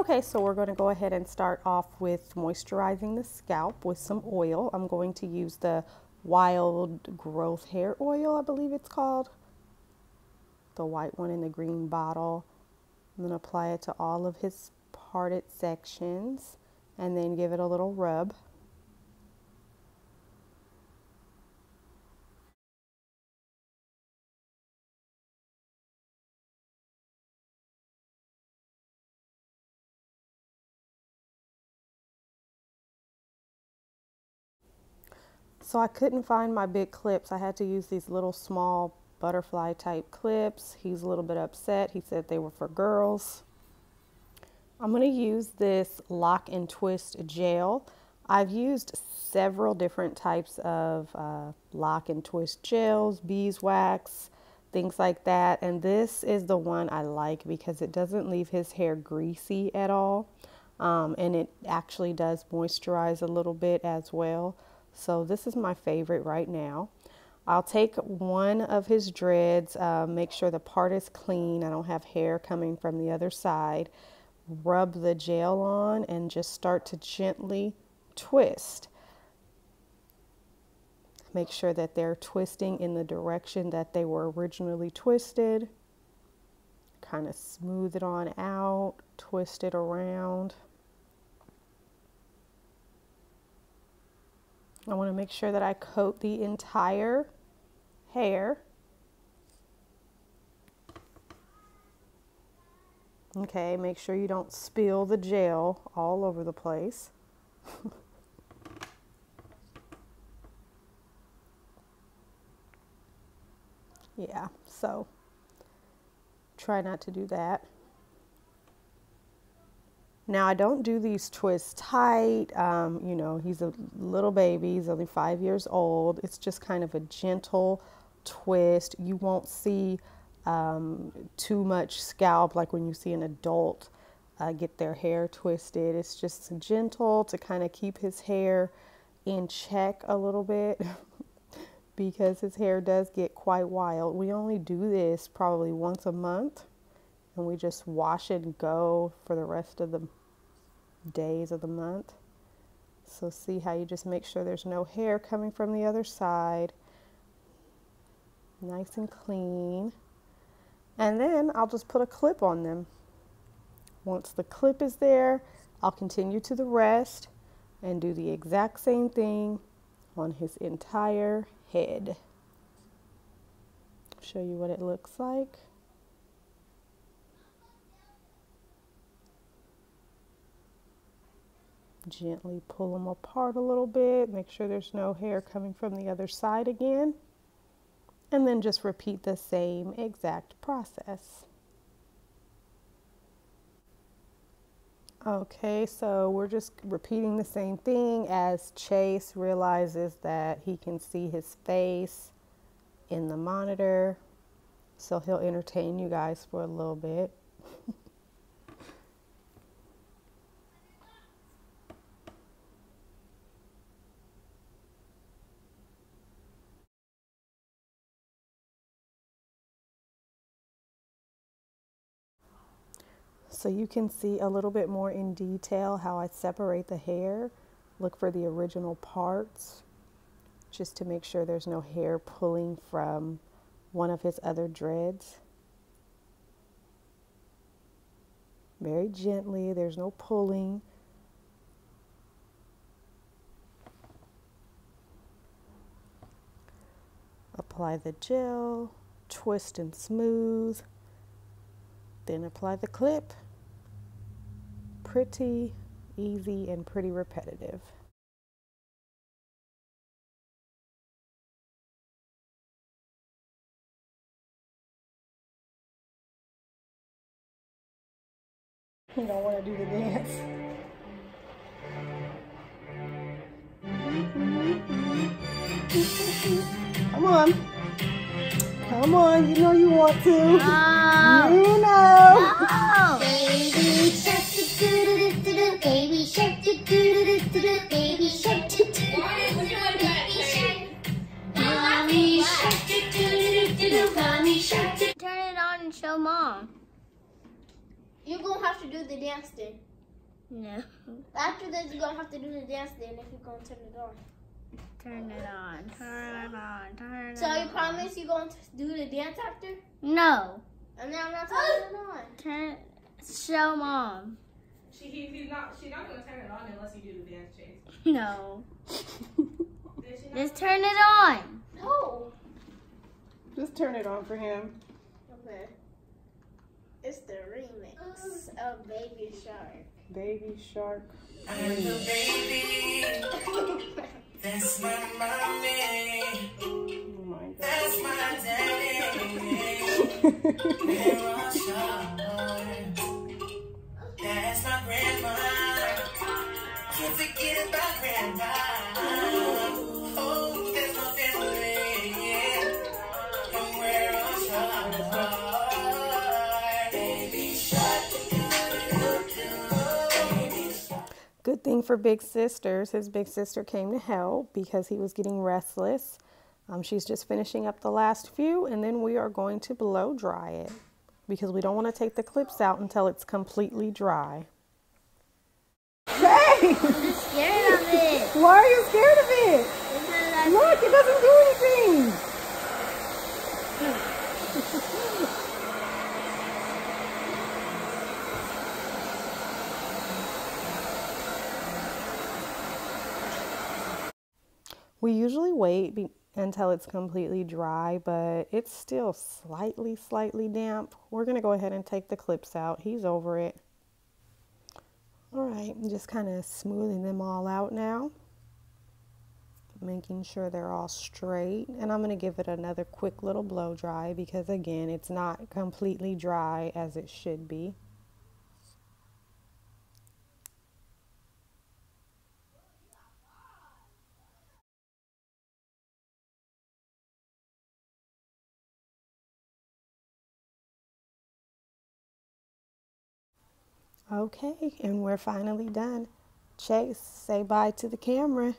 Okay, so we're going to go ahead and start off with moisturizing the scalp with some oil. I'm going to use the Wild Growth Hair Oil, I believe it's called. The white one in the green bottle. I'm going to apply it to all of his parted sections and then give it a little rub. So I couldn't find my big clips. I had to use these little small butterfly type clips. He's a little bit upset. He said they were for girls. I'm going to use this lock and twist gel. I've used several different types of lock and twist gels, beeswax, things like that. And this is the one I like because it doesn't leave his hair greasy at all. And it actually does moisturize a little bit as well. So this is my favorite right now. I'll take one of his dreads, make sure the part is clean. I don't have hair coming from the other side. Rub the gel on and just start to gently twist. Make sure that they're twisting in the direction that they were originally twisted. Kind of smooth it on out, twist it around. I want to make sure that I coat the entire hair. Okay, make sure you don't spill the gel all over the place. Yeah, so try not to do that. Now, I don't do these twists tight. You know, he's a little baby. He's only 5 years old. It's just kind of a gentle twist. You won't see too much scalp like when you see an adult get their hair twisted. It's just gentle to kind of keep his hair in check a little bit because his hair does get quite wild. We only do this probably once a month. And we just wash it and go for the rest of the days of the month. So see how you just make sure there's no hair coming from the other side. Nice and clean. And then I'll just put a clip on them. Once the clip is there, I'll continue to the rest and do the exact same thing on his entire head. Show you what it looks like. Gently pull them apart a little bit. Make sure there's no hair coming from the other side again. And then just repeat the same exact process. Okay, so we're just repeating the same thing as Chase realizes that he can see his face in the monitor. So he'll entertain you guys for a little bit. So you can see a little bit more in detail how I separate the hair. Look for the original parts just to make sure there's no hair pulling from one of his other dreads. Very gently, there's no pulling. Apply the gel, twist and smooth, then apply the clip. Pretty easy and pretty repetitive. You don't want to do the dance. Come on. Come on, you know you want to. No. You know. No. Baby shark do do do do, baby shark do do do do, baby shark do do do, baby shark. Mommy shark do do do do, mommy shark do. Turn it on and show mom. You're gonna have to do the dance then. No. After this, you're gonna have to do the dance then if you're gonna turn it on. Turn it on. Turn it on. Turn it So on. you promise you're gonna do the dance after? No. And then I'm not turning it on. Turn. Show Mom. She's not gonna turn it on unless you do the dance, Chase. No. Did she not? Just turn it on. No. Just turn it on for him. Okay. It's the remix of Baby Shark. Baby Shark. I'm the baby. That's my mommy. Oh my God. That's my daddy. They're all sharp. That's my grandma. Can't forget about grandpa. Oh, there's my family. And we're all sharp. Baby shark. Baby shark. Good thing for Big Sisters, his big sister came to help because he was getting restless. She's just finishing up the last few, and then we are going to blow dry it because we don't want to take the clips out until it's completely dry. Hey! I'm just scared of it. Why are you scared of it? Because I Look, it doesn't do anything. We usually wait until it's completely dry, but it's still slightly damp. We're going to go ahead and take the clips out. He's over it. All right, I'm just kind of smoothing them all out now, making sure they're all straight. And I'm going to give it another quick little blow dry because, again, it's not completely dry as it should be. Okay, and we're finally done. Chase, say bye to the camera.